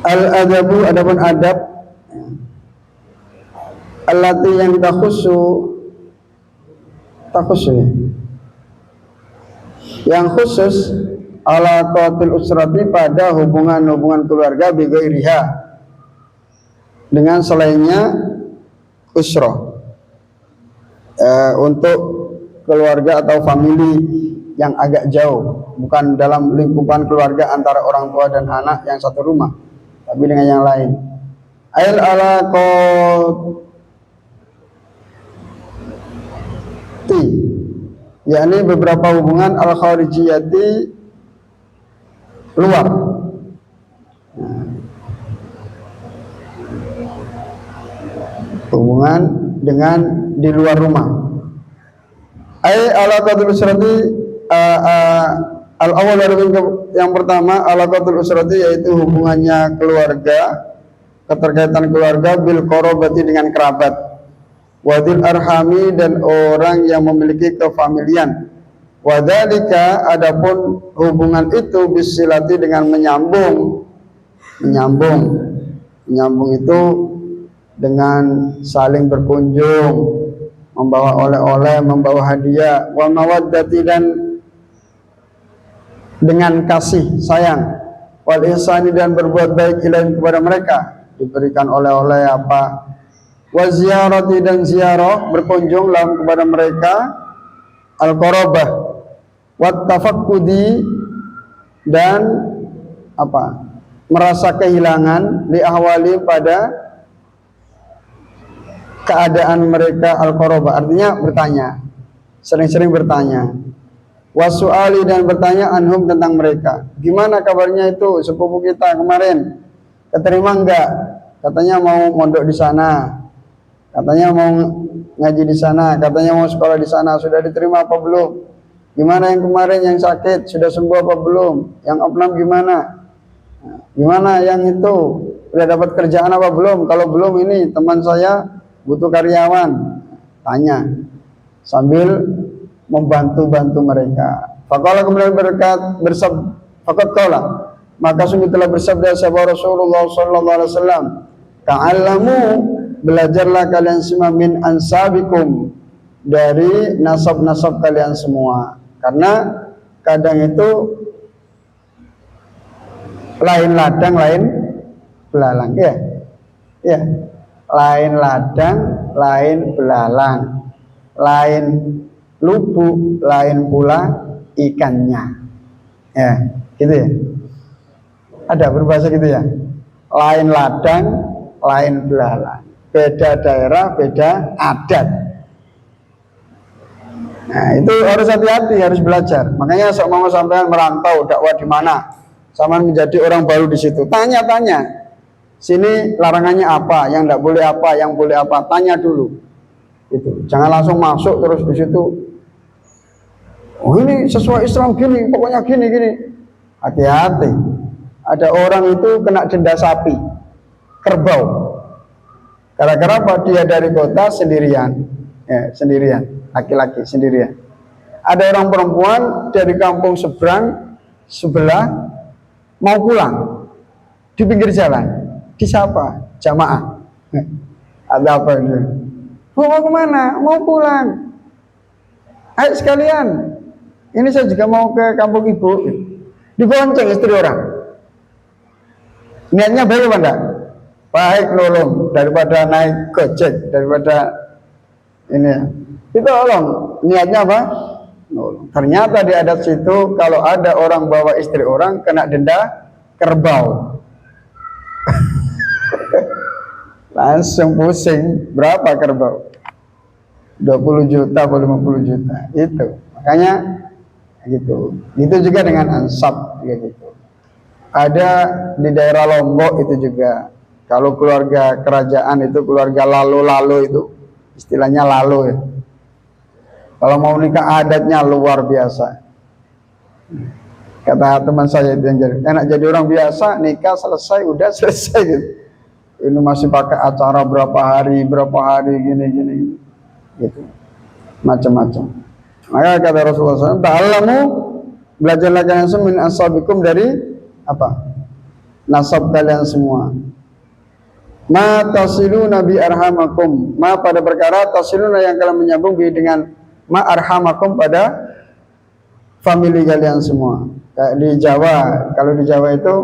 Al-adabu, adapun adab, allati yang takhusu ya, yang khusus ala qatil usrati pada hubungan keluarga bigairiha, dengan selainnya usrah, untuk keluarga atau famili yang agak jauh, bukan dalam lingkupan keluarga antara orang tua dan anak yang satu rumah, tapi dengan yang lain. Ail alaqati, yakni beberapa hubungan al-kharijiyati, luar. Hubungan dengan di luar rumah. Alaqatul usrati, al-awwal, yang pertama alaqatul usrati, yaitu hubungannya keluarga, keterkaitan keluarga, bil qarabati, dengan kerabat, wadil arhami, dan orang yang memiliki kefamilian, wadalika, adapun hubungan itu bisilati, dengan menyambung itu dengan saling berkunjung, membawa oleh-oleh, membawa hadiah, wa mawaddati, dan dengan kasih sayang, wal ihsani, dan berbuat baik ilaihim, kepada mereka, diberikan oleh-oleh apa, wa ziyarati, dan ziarah, berkunjung lahum, kepada mereka, al qarabah, wa tafakkudi, dan apa, merasa kehilangan, li ahwali, pada keadaan mereka, al-qarabah, artinya bertanya, sering-sering bertanya, wasu'ali, dan bertanya, anhum, tentang mereka, gimana kabarnya itu sepupu kita kemarin, keterima enggak, katanya mau mondok di sana, katanya mau ngaji di sana, katanya mau sekolah di sana, sudah diterima apa belum, gimana yang kemarin yang sakit, sudah sembuh apa belum, yang opnam gimana yang itu, udah dapat kerjaan apa belum, kalau belum ini teman saya butuh karyawan, tanya sambil membantu mereka. Faqala, kemudian maka sungguh telah bersabda sahabat Rasulullah sallallahu alaihi wasallam, ta'allamu, belajarlah kalian semua, min ansabikum, dari nasab-nasab kalian semua, karena kadang itu lain ladang lain belalang, ya, lain ladang lain belalang, lain lubuk lain pula ikannya, ya, gitu ya, ada berbahasa gitu ya, lain ladang lain belalang, beda daerah beda adat. Nah, itu harus hati-hati, harus belajar. Makanya mau sampean merantau dakwah di mana, sama menjadi orang baru di situ, tanya-tanya, sini larangannya apa, yang tidak boleh apa, yang boleh apa, tanya dulu. Itu jangan langsung masuk terus di situ. Oh, ini sesuai Islam gini, pokoknya gini. Hati-hati. Ada orang itu kena denda sapi, kerbau. Gara-gara apa? Dia dari kota sendirian, laki-laki sendirian. Ada orang perempuan dari kampung sebelah mau pulang, di pinggir jalan, disapa jamaah. Ada apa ini? Mau kemana? Mau pulang. Ayo sekalian, ini saya juga mau ke kampung ibu. Dibonceng istri orang. Niatnya baik apa enggak? Baik, nolong, daripada naik gojek, daripada ini. Itu tolong, niatnya apa? Nolong. Ternyata di adat situ, kalau ada orang bawa istri orang, kena denda kerbau. Langsung pusing. Berapa kerbau? 20 juta atau 50 juta. Itu makanya gitu. Itu juga dengan ansab gitu. Ada di daerah Lombok itu juga, kalau keluarga kerajaan itu, keluarga lalu itu, istilahnya lalu ya. Kalau mau nikah adatnya luar biasa. Kata teman saya itu yang enak jadi orang biasa, nikah selesai, udah selesai gitu. Ini masih pakai acara berapa hari gini gitu, macam-macam. Maka kata Rasulullah SAW, ta'allamu, belajarlah kalian semua min asabikum, dari apa? nasab kalian semua. Ma tasiluna bi arhamakum, ma pada perkara tasiluna yang kalian menyambung bi dengan ma arhamakum pada family kalian semua. Kayak di Jawa, kalau di Jawa itu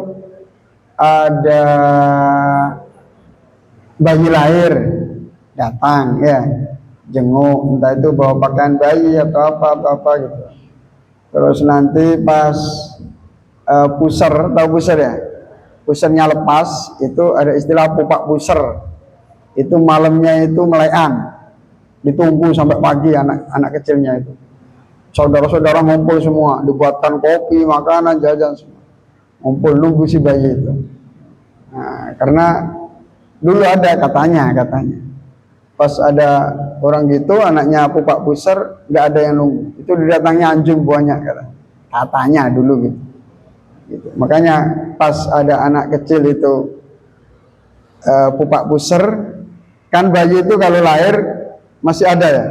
ada bayi lahir datang ya, jenguk, entah itu bawa pakaian bayi atau apa gitu. Terus nanti pas puser, tahu puser ya? Pusernya lepas, itu ada istilah pupak puser. Itu malamnya itu melean, ditunggu sampai pagi anak kecilnya itu. Saudara-saudara ngumpul semua, dibuatkan kopi, makanan, jajan semua. Ngumpul nunggu si bayi itu. Nah, karena dulu ada katanya. Pas ada orang gitu, anaknya pupak puser, nggak ada yang nunggu. Itu didatangnya anjing banyak katanya dulu gitu. Makanya pas ada anak kecil itu pupak puser, kan bayi itu kalau lahir masih ada ya,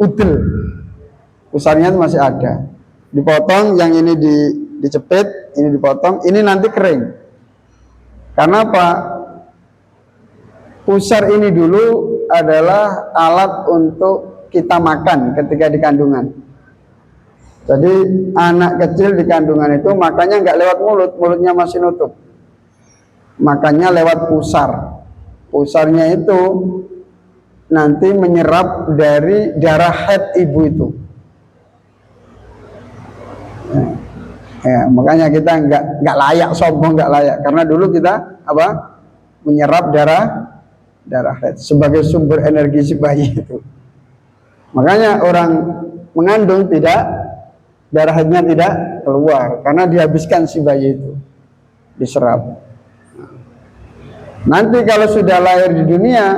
udel, pusarnya itu masih ada, dipotong, yang ini dicepit, ini dipotong, ini nanti kering. Karena apa? Pusar ini dulu adalah alat untuk kita makan ketika di kandungan. Jadi anak kecil di kandungan itu makanya nggak lewat mulut, mulutnya masih nutup. Makanya lewat pusar. Pusarnya itu nanti menyerap dari darah haid ibu itu. Ya, makanya kita nggak layak sombong, nggak layak, karena dulu kita menyerap darah haid sebagai sumber energi si bayi itu. Makanya orang mengandung darah haidnya tidak keluar karena dihabiskan si bayi itu, diserap. Nanti kalau sudah lahir di dunia,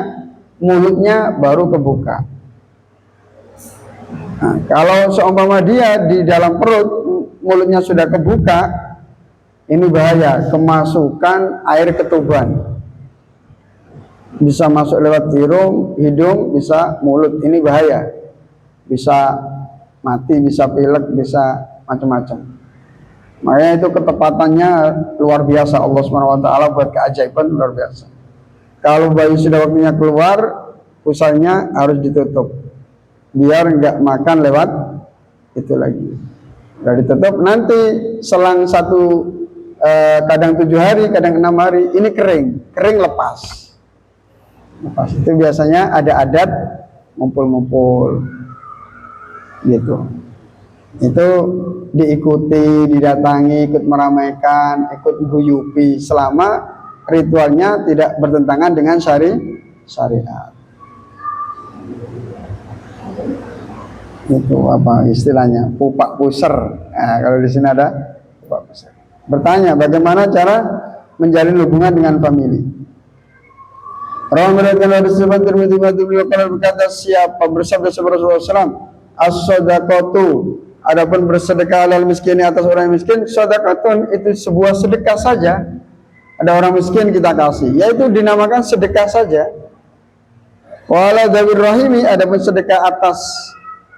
mulutnya baru kebuka. Nah, kalau seumpama dia di dalam perut mulutnya sudah kebuka, ini bahaya, kemasukan air ketuban. Bisa masuk lewat hidung, bisa mulut, ini bahaya. Bisa mati, bisa pilek, bisa macam-macam. Makanya itu ketepatannya luar biasa, Allah SWT buat keajaiban luar biasa. Kalau bayi sudah waktunya keluar, pusarnya harus ditutup biar nggak makan lewat itu lagi. Udah ditutup, nanti selang kadang 7 hari, kadang 6 hari, ini kering lepas. Itu biasanya ada adat ngumpul-ngumpul gitu. Itu diikuti, didatangi, ikut meramaikan, ikut guyupi selama ritualnya tidak bertentangan dengan syariat. Itu apa istilahnya? Pupak puser. Nah, kalau di sini ada pupak puser. Bertanya, bagaimana cara menjalin hubungan dengan famili? Orang berkata, siapa bersabda Rasulullah SAW, as-sadaqatu, adapun bersedekah alal miskin atas orang miskin, sadaqatun itu sebuah sedekah saja. Ada orang miskin kita kasih, yaitu dinamakan sedekah saja. Wala dzawir rahimi, adapun sedekah atas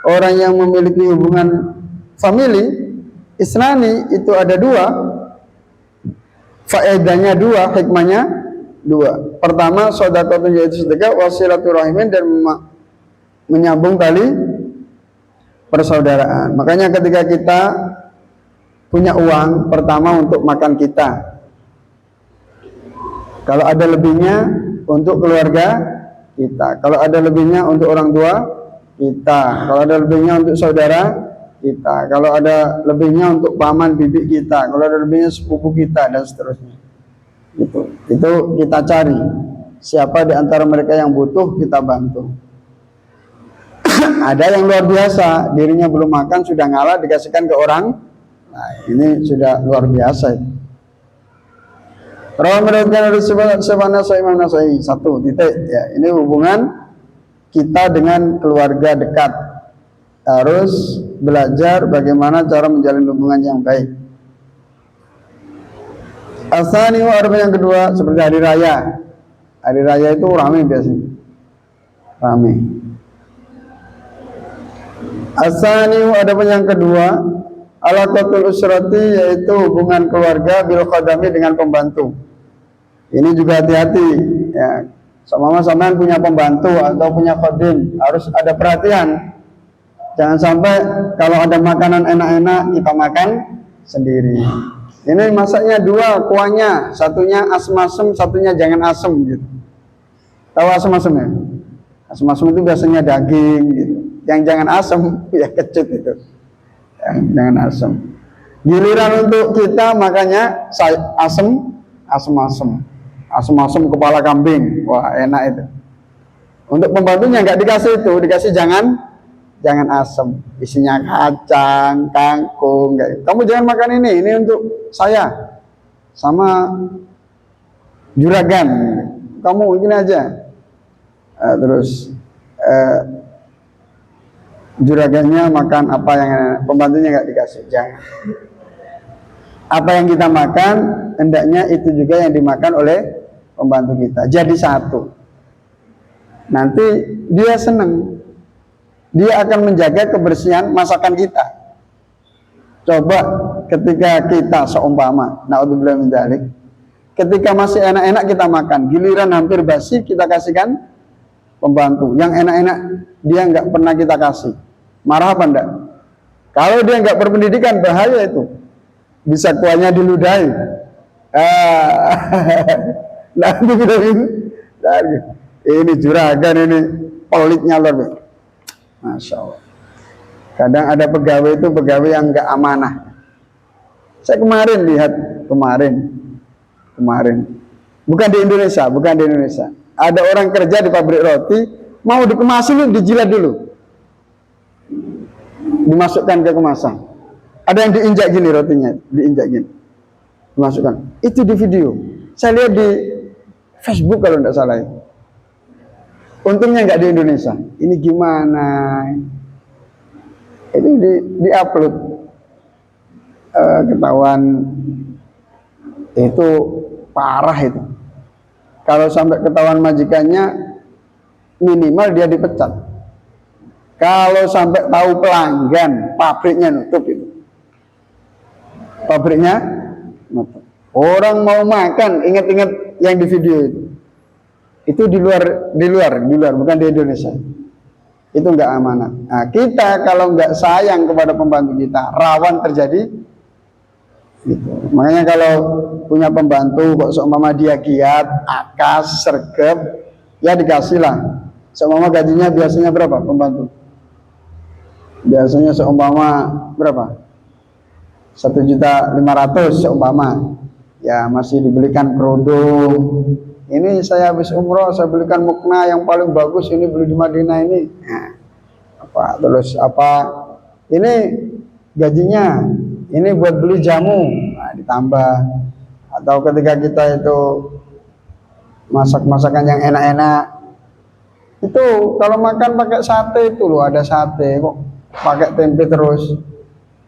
orang yang memiliki hubungan famili, isnani, itu ada 2, faedahnya 2, hikmahnya 2. Pertama, sedekah yaitu sedekah wasilaturrahimin, dan menyambung tali persaudaraan. Makanya ketika kita punya uang, pertama untuk makan kita, kalau ada lebihnya untuk keluarga kita, kalau ada lebihnya untuk orang tua kita, kalau ada lebihnya untuk saudara kita, kalau ada lebihnya untuk paman bibi kita, kalau ada lebihnya sepupu kita, dan seterusnya. Itu kita cari siapa di antara mereka yang butuh, kita bantu. Ada yang luar biasa, dirinya belum makan sudah ngalah dikasihkan ke orang. Nah, ini sudah luar biasa. Rawi meriwayatkan dari Imam Nasai, 1 titik ya. Ini hubungan kita dengan keluarga dekat. Harus belajar bagaimana cara menjalin hubungan yang baik. Asani, yang kedua, seperti hari raya. Hari raya itu ramai biasanya. Ramai. Asani, adapun yang kedua, Alaqatul usrati yaitu hubungan keluarga bil khadami dengan pembantu. Ini juga hati-hati ya. Sama-sama punya pembantu atau punya khadim, harus ada perhatian. Jangan sampai kalau ada makanan enak-enak kita makan sendiri. Ini masaknya dua kuahnya, satunya asem-asem, satunya jangan asem gitu. Tahu asem-asem ya? Asem-asem itu biasanya daging gitu. Yang jangan asem ya kecut itu. Jangan asem. Giliran untuk kita makanya asem-asem kepala kambing, wah enak itu. Untuk pembantunya nggak dikasih itu, dikasih jangan asem, isinya kacang, kangkung. Kamu jangan makan ini untuk saya sama juragan. Kamu ini aja. Terus juragannya makan apa yang pembantunya nggak dikasih, jangan. Apa yang kita makan hendaknya itu juga yang dimakan oleh pembantu kita, jadi satu. Nanti dia senang, dia akan menjaga kebersihan masakan kita. Coba ketika kita seumpama, naudzubillah min dzalik, ketika masih enak-enak kita makan, giliran hampir basi kita kasihkan pembantu yang enak-enak, dia nggak pernah kita kasih. Marah apa enggak? Kalau dia nggak berpendidikan, bahaya itu. Bisa kuahnya diludahi. Ini juragan, ini pelitnya luar. Masya Allah. Kadang ada pegawai itu pegawai yang nggak amanah. Saya kemarin lihat, bukan di Indonesia. Ada orang kerja di pabrik roti, mau dikemasin, dijilat dulu. Dimasukkan ke kemasan. Ada yang diinjak gini rotinya, dimasukkan. Itu di video. Saya lihat di Facebook kalau tidak salah. Untungnya nggak di Indonesia. Ini gimana? Itu di-upload. Ketahuan itu parah itu. Kalau sampai ketahuan majikannya, minimal dia dipecat. Kalau sampai tahu pelanggan, pabriknya nutup itu. Pabriknya nutup. Orang mau makan, ingat-ingat yang di video itu. Itu di luar, bukan di Indonesia. Itu nggak amanah. Nah, kita kalau nggak sayang kepada pembantu kita, rawan terjadi. Gitu. Makanya kalau punya pembantu, kok seumpama dia giat, akas, sergap, ya dikasih lah. Seumpama gajinya biasanya berapa pembantu? Biasanya seumpama berapa? 1.500.000 seumpama. Ya masih dibelikan kerudung. Ini saya habis umroh, saya belikan mukna yang paling bagus, ini beli di Madinah ini. Nah, terus ini gajinya, ini buat beli jamu, nah, ditambah. Atau ketika kita itu masak-masakan yang enak-enak, itu kalau makan pakai sate itu loh, ada sate kok pakai tempe terus,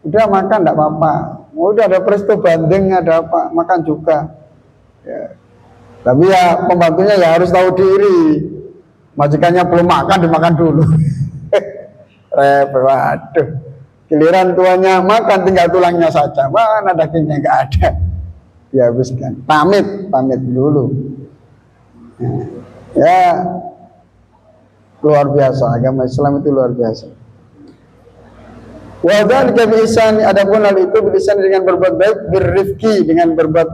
udah makan enggak apa-apa. Udah ada presto bandeng, ada apa, makan juga ya. Tapi ya pembantunya ya harus tahu diri, majikannya belum makan dimakan dulu. Repot, waduh. Giliran tuanya makan tinggal tulangnya saja, mana dagingnya nggak ada, dihabiskan. Pamit dulu. Ya luar biasa, agama Islam itu luar biasa. Wadzalika bi ihsani, adapun hal itu bil ihsani dengan berbuat baik, birrifqi dengan berbuat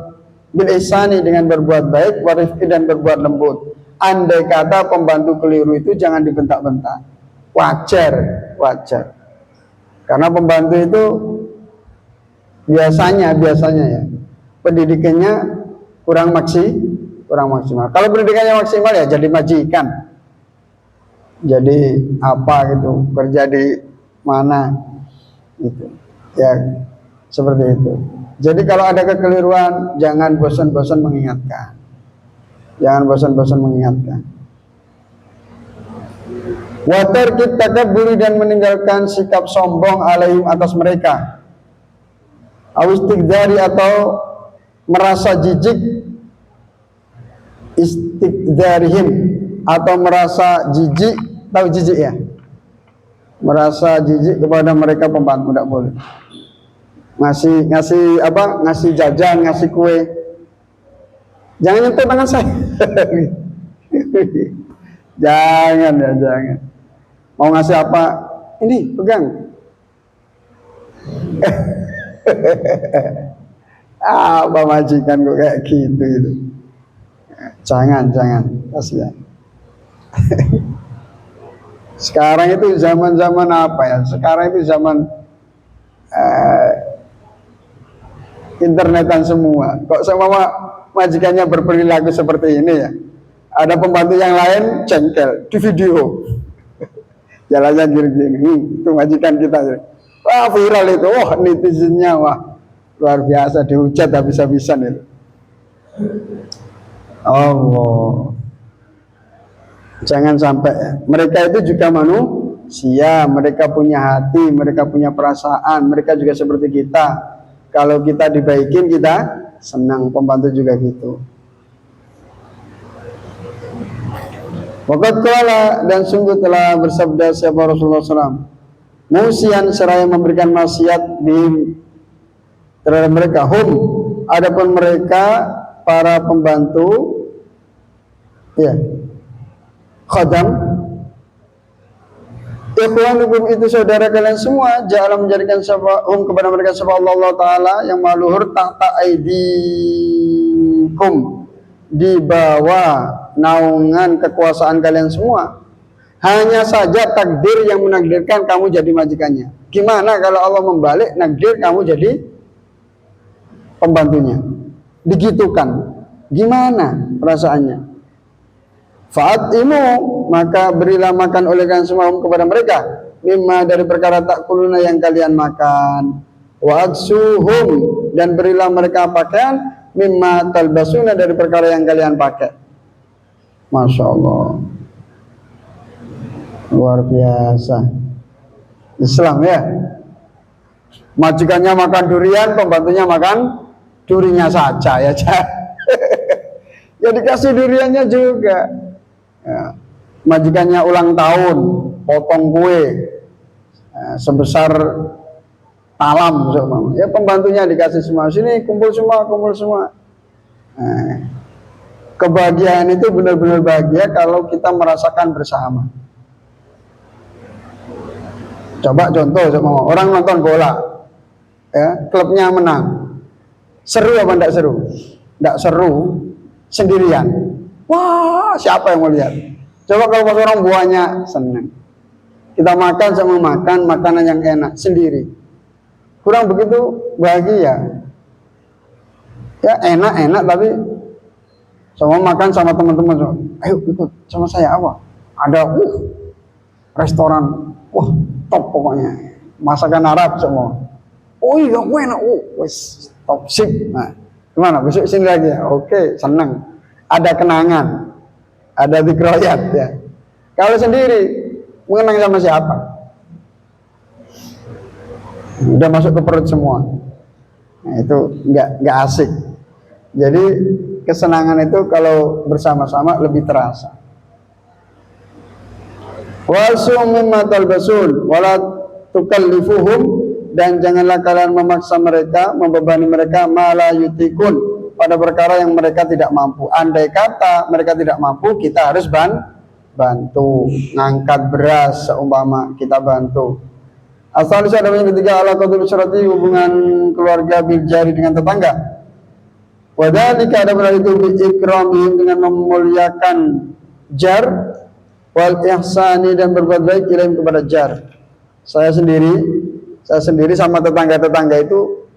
bil ihsani dengan berbuat baik, warifqi dan berbuat lembut. Andai kata pembantu keliru itu jangan dibentak-bentak. Wajar. Karena pembantu itu biasanya ya pendidikannya kurang maksimal. Kalau pendidikannya maksimal ya jadi majikan. Jadi apa gitu, kerja di mana gitu. Ya seperti itu. Jadi kalau ada kekeliruan jangan bosan-bosan mengingatkan. Watar kita kaburi dan meninggalkan sikap sombong alaihim atas mereka. Awistigdari atau merasa jijik, istigdarihim atau merasa jijik, tahu jijik ya? Merasa jijik kepada mereka pembantu, tidak boleh. ngasih apa, ngasih jajan, ngasih kue, jangan nyentuh tangan saya. Jangan ya, jangan. Mau ngasih apa, ini pegang. Apa majikan kok kayak gitu itu. Jangan, kasihan. Sekarang itu zaman-zaman apa ya? Sekarang itu zaman internetan semua. Kok sama majikannya berperilaku seperti ini ya? Ada pembantu yang lain jengkel di video. Jalannya gini-gini, itu majikan kita. Wah, viral itu. Wah, netizennya wah luar biasa, dihujat habis-habisan itu. Allah. Jangan sampai ya. Mereka itu juga manusia, mereka punya hati, mereka punya perasaan, mereka juga seperti kita. Kalau kita dibaikin, kita senang, pembantu juga gitu. Waqad qala, dan sungguh telah bersabda siapa Rasulullah SAW, musian seraya memberikan nasihat terhadap mereka, adapun mereka para pembantu, ya, khadam, ikhwanukum itu saudara kalian semua, ja'ala menjadikan kepada mereka sapa Allah Ta'ala yang maluhur tahta aidikum, di bawah naungan kekuasaan kalian semua. Hanya saja takdir yang menakdirkan kamu jadi majikannya. Gimana kalau Allah membalik nakdir kamu jadi pembantunya? Digitukan. Gimana perasaannya? Fa'atimu, maka berilah makan oleh kalian semua kepada mereka mimma, dari perkara takuluna yang kalian makan. Wa'adsuhum, dan berilah mereka pakaian mimma talbasuna, dari perkara yang kalian pakai. Masya Allah, luar biasa Islam ya. Majikannya makan durian, pembantunya makan durinya saja ya. Ya dikasih duriannya juga ya. Majikannya ulang tahun, potong kue sebesar talam semua. Ya pembantunya dikasih semua, sini kumpul semua. Kebahagiaan itu benar-benar bahagia kalau kita merasakan bersama. Coba contoh sama orang nonton bola, ya, klubnya menang, seru apa enggak seru? Enggak seru sendirian. Wah, siapa yang mau lihat? Coba kalau pas orang buahnya senang. Kita makan sama makan makanan yang enak sendiri, kurang begitu bahagia. Ya enak tapi sama makan sama teman-teman, ayo ikut sama saya apa? Ada restoran, wah top pokoknya, masakan Arab semua. Oh iya, enak, wes top sip. Nah, gimana? Besok sini lagi ya? Oke, senang. Ada kenangan, ada dikroyat ya. Kalau sendiri, mengenang sama siapa? Udah masuk ke perut semua. Nah, itu nggak asik. Jadi kesenangan itu kalau bersama-sama lebih terasa. Wasum mimma talbasul wala tukallifuhum, dan janganlah kalian memaksa mereka, membebani mereka mala yutikun, pada perkara yang mereka tidak mampu. Andai kata mereka tidak mampu, kita harus bantu. Ngangkat beras seumpama kita bantu. Asal ada yang ketiga, ala qadul syarati, hubungan keluarga bil jari dengan tetangga. Wadhalika, ada benar itu biikramihim, dengan memuliakan jar, wal ihsani, dan berbuat baik ilaihim, kepada jar. Saya sendiri sama tetangga-tetangga itu,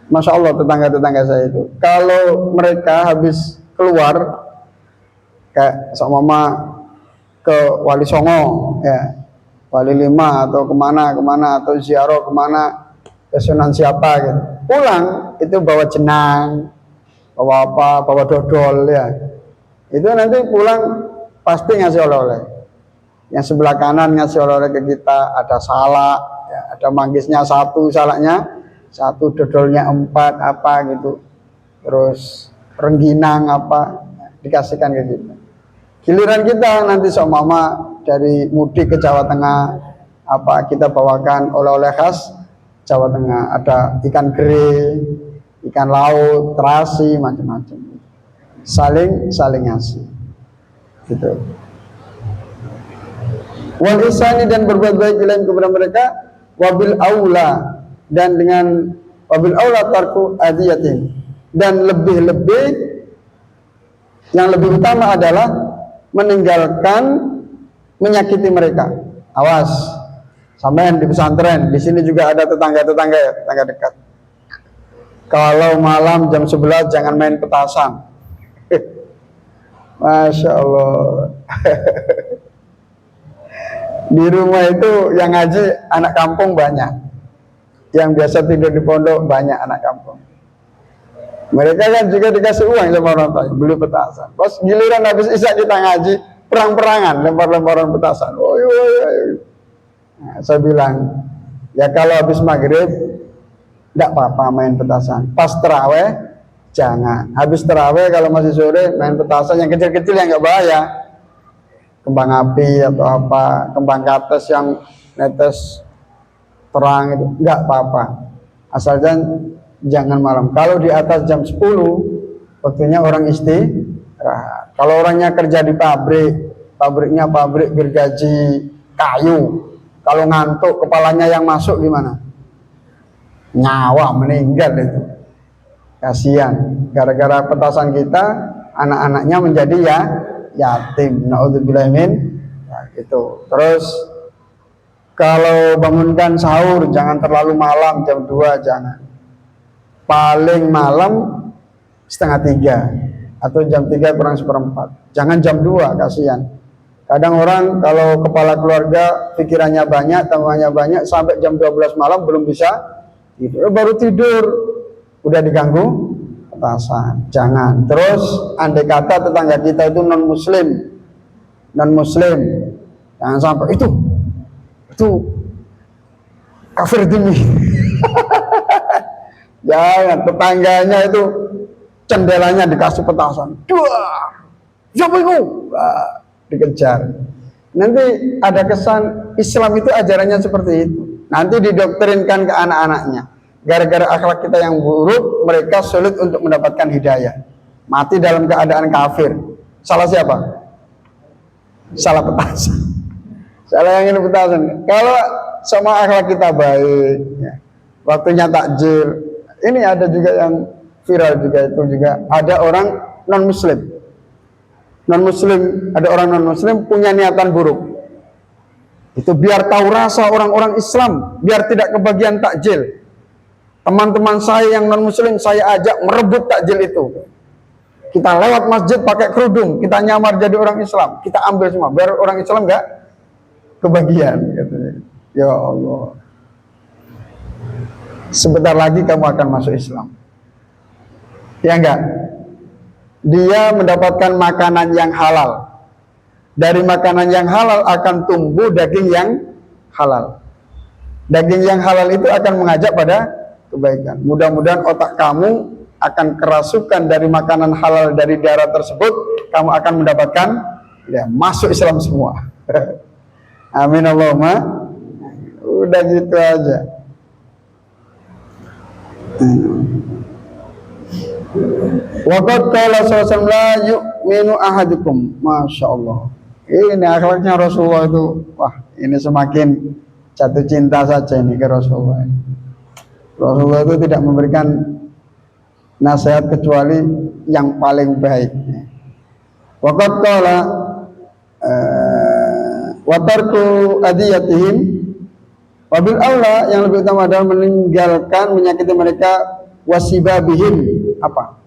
Masya Allah, tetangga-tetangga saya itu, kalau mereka habis keluar kayak sama ke Wali Songo ya, Wali Lima, atau kemana, atau ziarah kemana, ke Sunan siapa gitu, pulang itu bawa jenang, bawa apa, bawa dodol ya. Itu nanti pulang pasti ngasih oleh-oleh. Yang sebelah kanan ngasih oleh-oleh ke kita, ada salak, ya, ada manggisnya satu, salaknya satu, dodolnya 4 apa gitu. Terus rengginang apa, dikasihkan ke kita. Giliran kita nanti seumpama dari mudik ke Jawa Tengah, apa kita bawakan oleh-oleh khas Jawa Tengah. Ada ikan gere, ikan laut, terasi, macam-macam. Saling ngasih. Gitu. Wal ihsani, dan berbuat baik ilaihim kepada mereka, wabil aula, dan dengan wabil aula tarku adiyatin, dan lebih-lebih yang lebih utama adalah meninggalkan menyakiti mereka. Awas, sampean di pesantren, di sini juga ada tetangga-tetangga ya, tetangga dekat. Kalau malam jam 11 jangan main petasan. Masya Allah. Di rumah itu yang ngaji anak kampung banyak, yang biasa tidur di pondok banyak anak kampung. Mereka kan juga dikasih uang sama orang tua beli petasan. Pas giliran habis isya kita ngaji, perang-perangan, lempar-lemparan petasan. Nah, saya bilang, ya kalau habis maghrib tidak apa-apa main petasan. Pas terawih jangan. Habis terawih kalau masih sore main petasan yang kecil-kecil yang nggak bahaya. Kembang api atau apa, kembang kates yang netes terang itu nggak apa-apa, asalkan jangan malam. Kalau di atas jam 10 waktunya orang istirahat. Kalau orangnya kerja di pabriknya pabrik gergaji kayu, kalau ngantuk kepalanya yang masuk gimana? Nyawa meninggal itu. Kasihan, gara-gara petasan kita anak-anaknya menjadi yatim. Naudzubillah min itu. Terus kalau bangunkan sahur jangan terlalu malam, jam 2 jangan. Paling malam setengah 3 atau jam 3 kurang seperempat. Jangan jam 2, kasihan. Kadang orang kalau kepala keluarga pikirannya banyak, tanggungannya banyak, sampai jam 12 malam belum bisa tidur, baru tidur udah diganggu petasan. Jangan. Terus andai kata tetangga kita itu non muslim, jangan sampai itu kafir demi. Jangan, tetangganya itu cendelanya dikasih petasan, siapa itu? Dikejar. Nanti ada kesan Islam itu ajarannya seperti itu. Nanti didoktrinkan ke anak-anaknya. Gara-gara akhlak kita yang buruk, mereka sulit untuk mendapatkan hidayah. Mati dalam keadaan kafir. Salah siapa? Salah petasan. Salah yang ini petasan. Kalau sama akhlak kita baik, ya, waktunya takjil. Ini ada juga yang viral juga, itu juga ada orang non muslim, ada orang non muslim punya niatan buruk. Itu biar tahu rasa orang-orang Islam, biar tidak kebagian takjil. Teman-teman saya yang non muslim saya ajak merebut takjil itu. Kita lewat masjid pakai kerudung, kita nyamar jadi orang Islam, kita ambil semua biar orang Islam enggak kebagian, katanya. Ya Allah, sebentar lagi kamu akan masuk Islam, ya enggak? Dia mendapatkan makanan yang halal. Dari makanan yang halal akan tumbuh daging yang halal. Daging yang halal itu akan mengajak pada kebaikan. Mudah-mudahan otak kamu akan kerasukan dari makanan halal dari daerah tersebut, kamu akan mendapatkan masuk Islam semua. Amin Allahumma. Udah gitu aja. Waqad qala sallallahu la yu'minu ahadukum. Masya Allah. Ini akhlaknya Rasulullah itu. Wah, ini semakin jatuh cinta saja ini ke Rasulullah. Rasulullah itu tidak memberikan nasihat kecuali yang paling baik. Waqad qala wa tarku adiyatihim, wabil aula, yang lebih utama adalah meninggalkan menyakiti mereka, wasibabihim, apa?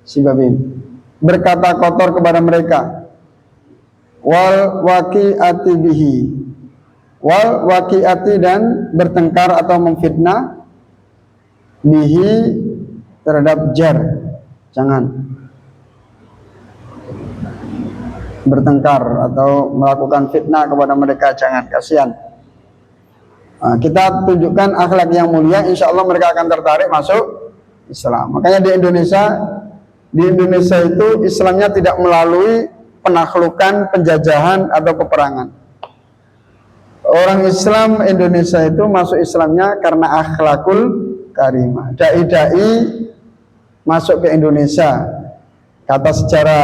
Sibabihim, berkata kotor kepada mereka, wal waqi'ati bihi, wal waqi'ati, dan bertengkar atau memfitnah, bihi, terhadap jar. Jangan bertengkar atau melakukan fitnah kepada mereka, jangan, kasihan. Nah, kita tunjukkan akhlak yang mulia, insya Allah mereka akan tertarik masuk Islam. Makanya di Indonesia itu Islamnya tidak melalui penaklukan, penjajahan atau peperangan. Orang Islam Indonesia itu masuk Islamnya karena akhlakul karimah. Dai-dai masuk ke Indonesia, kata secara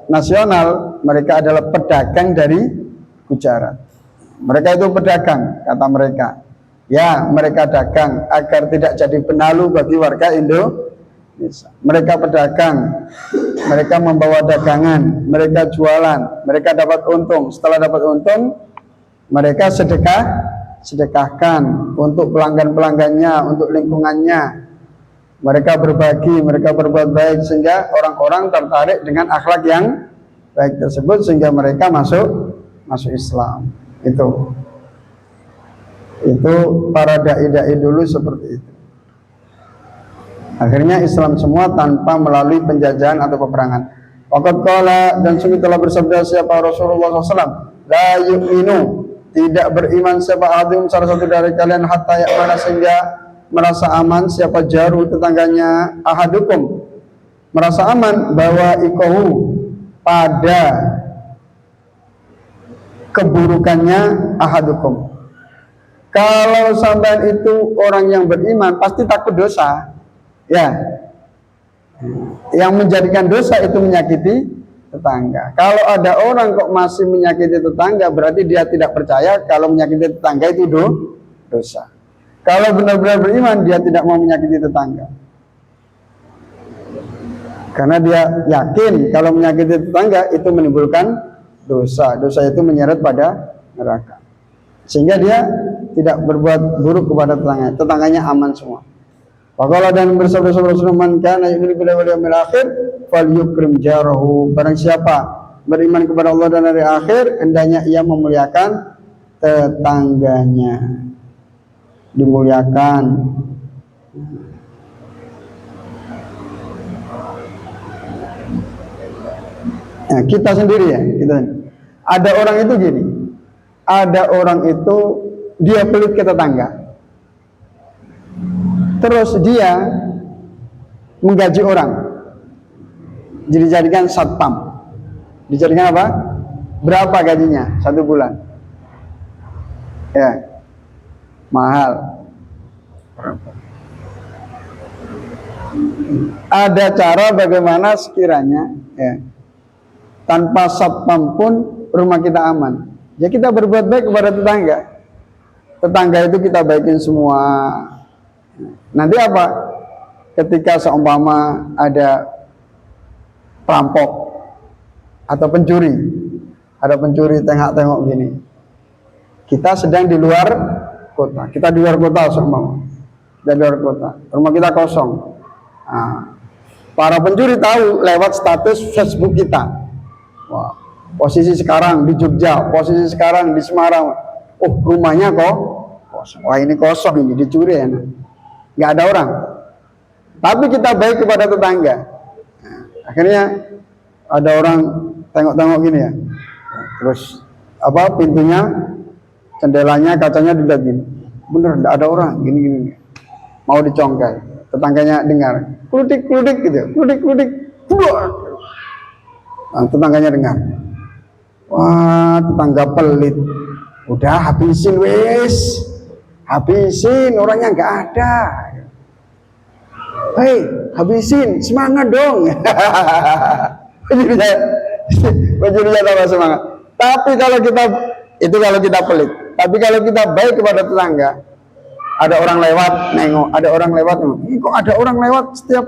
nasional mereka adalah pedagang dari Gujarat. Mereka itu pedagang, kata mereka. Ya, mereka dagang agar tidak jadi penalu bagi warga Indonesia. Mereka pedagang, mereka membawa dagangan, mereka jualan, mereka dapat untung. Setelah dapat untung, mereka sedekahkan untuk pelanggan-pelanggannya, untuk lingkungannya. Mereka berbagi, mereka berbuat baik sehingga orang-orang tertarik dengan akhlak yang baik tersebut sehingga mereka masuk Islam. Itu para dai-dai dulu seperti itu. Akhirnya Islam semua tanpa melalui penjajahan atau peperangan. Waqad qala, dan sungguh telah bersabda siapa Rasulullah SAW, la yu'minu, tidak beriman siapa adim salah satu dari kalian hatta ya'mana, sehingga merasa aman siapa jaru tetangganya, ahadukum, merasa aman bahwa ikohu, pada keburukannya, ahadukum. Kalau sampean itu orang yang beriman pasti takut dosa, ya. Yang menjadikan dosa itu menyakiti tetangga. Kalau ada orang kok masih menyakiti tetangga, berarti dia tidak percaya kalau menyakiti tetangga itu dosa. Kalau benar-benar beriman, dia tidak mau menyakiti tetangga, karena dia yakin kalau menyakiti tetangga itu menimbulkan dosa. Dosa itu menyeret pada neraka, sehingga dia tidak berbuat buruk kepada tetangganya aman semua. Faqala, dan bersabda Rasulullah, man kana yu'minu billahi wal yawmil akhir falyukrim jarahu, barang siapa beriman kepada Allah dan hari akhir, hendaknya ia memuliakan tetangganya. Dimuliakan. Nah, kita sendiri ya, ada orang itu gini, ada orang itu dia pelit ke tetangga, terus dia menggaji orang, dijadikan satpam. Dijadikan apa? Berapa gajinya satu bulan? Ya, mahal. Ada cara bagaimana sekiranya ya, tanpa satpam pun rumah kita aman. Ya, kita berbuat baik kepada tetangga. Tetangga itu kita baikin semua. Nanti apa? Ketika seumpama ada perampok atau pencuri, ada pencuri tengok-tengok gini, kita sedang di luar kota, kita di luar kota seumpama, di luar kota, rumah kita kosong. Nah, para pencuri tahu lewat status Facebook kita. Wah, posisi sekarang di Jogja, posisi sekarang di Semarang. Oh, rumahnya kok kosong. Wah, ini kosong, ini dicuri ya. Nggak ada orang. Tapi kita baik kepada tetangga. Nah, akhirnya ada orang tengok-tengok gini ya. Terus apa, pintunya, jendelanya, kacanya dilihat gini. Bener, nggak ada orang, gini. Mau dicongkel. Tetangganya dengar, kludik-kludik gitu, kludik-kludik. Nah, tetangganya dengar. Wah, tetangga pelit. Udah habisin wes, habisin, orangnya nggak ada. Hei, habisin, semangat dong. Pencurinya tambah semangat. Tapi kalau kita pelit. Tapi kalau kita baik kepada tetangga, ada orang lewat nengok, ada orang lewat nengok. Ini kok ada orang lewat, setiap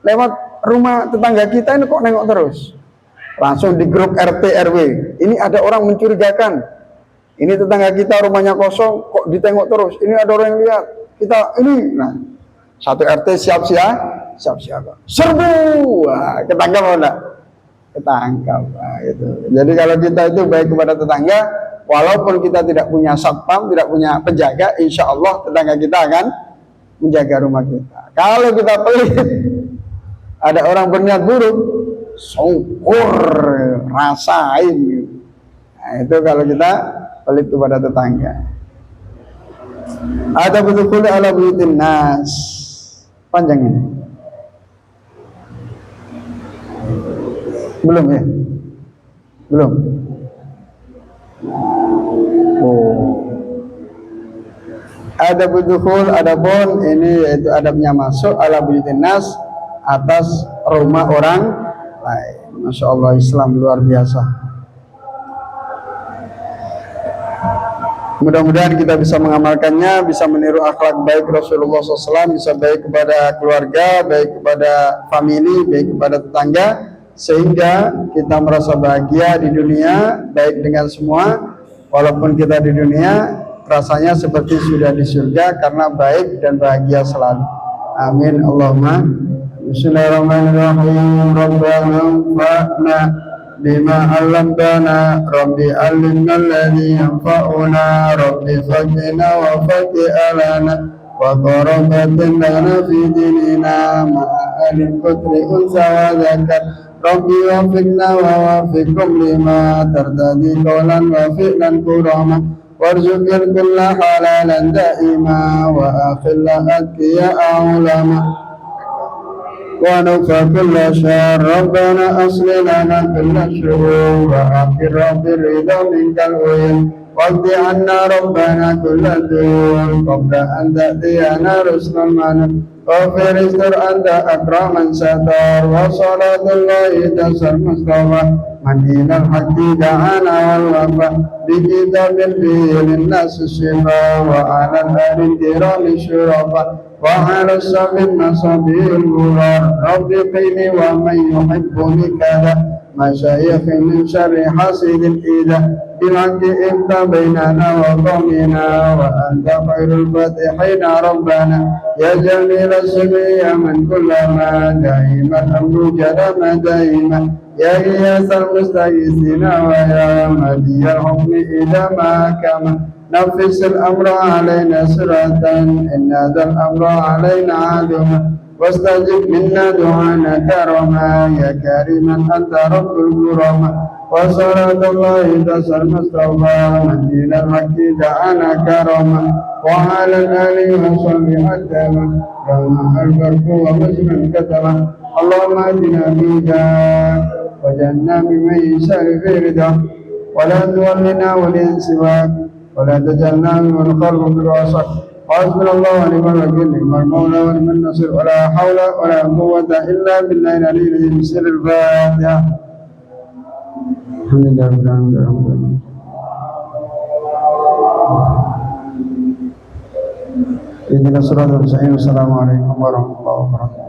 lewat rumah tetangga kita ini kok nengok terus. Langsung di grup RT RW, ini ada orang mencurigakan. Ini tetangga kita rumahnya kosong, kok ditengok terus. Ini ada orang yang lihat. Kita ini, nah, satu RT siap-siap. Serbu, wah, ketangkap enggak? Ketangkap. Nah, itu. Jadi kalau kita itu baik kepada tetangga, walaupun kita tidak punya satpam, tidak punya penjaga, insya Allah tetangga kita akan menjaga rumah kita. Kalau kita pelit, ada orang berniat buruk, syukur, rasain. Nah, itu kalau kita pelit kepada tetangga. Ada betul ala buyutin nas. Panjang ini. Belum ya? Belum. Oh. Adab dukhul, adapun ini yaitu adabnya masuk ala buyutin nas, atas rumah orang lain. Masya Allah, Islam luar biasa. Mudah-mudahan kita bisa mengamalkannya, bisa meniru akhlak baik Rasulullah SAW, bisa baik kepada keluarga, baik kepada family, baik kepada tetangga, sehingga kita merasa bahagia di dunia, baik dengan semua, walaupun kita di dunia rasanya seperti sudah di surga karena baik dan bahagia selalu. Amin Allahumma. Bismillahirrahmanirrahim. Rabbana anfa'na bima 'allamtana, rabbi 'allimna alladhi yanfa'una, rabbi faqina wa faqi alana wa qarabatin lana fi dinina ma'a alil qutri unsa wa zakar, rabbi wafiqna wa wafiqum lima tardadi qawlan wa fi'lan kurama, warzuqil kulla halalan da'ima wa akhilla atqiya ulama wa nufa kulla syar, rabbana asli lana kulla syurur wa akhir rabbi ridha minkal uyun, waqdi anna rabbana kulla dur qabla an ta'tiyana rusulun manam, wafir istur anta akraman satar, wa salatullahi tasar mustafa man ilal haqqi da'ana wal wafa, bi kitabin fihi linnas shifa wa ala al-arin kirami syurafa wa ala samin nasabil gurar, rabbi qini wa man yuhibbuni kada masyayikhi min syarri hasidin ida, bil'aqi ibta bainana wa qawmina wa anta khairul fatihina rabbana ya jamil as-sumi ya man kullama daiman amru jadama daima ya iyasal mustaghithina wa ya madiyal hukmi idama kama nafisil amra alayna suratan inna dal amra alayna aduma wastajib minna du'ana karama ya kariman anta rabbul gurama wa salatullahi tasar mustafa madinal haqqi da'ana karama wa ala alihi wa sahbihi adama rahma al-barku wa muslim katama Allahumma adina bidah wa janna mimman yashari firdah wa la tuwallina waliyan siwak wa la tajalna mimman khalqu birwasak. Hasbunallahu wa ni'mal wakil, ni'mal maula wa ni'man nasir, wa la hawla wa la quwwata illa billahi al-aliyyil azim. Bismillahirrahmanirrahim. Alhamdulillah. Ihdinas siratal mustaqim. Assalamualaikum warahmatullahi wabarakatuh.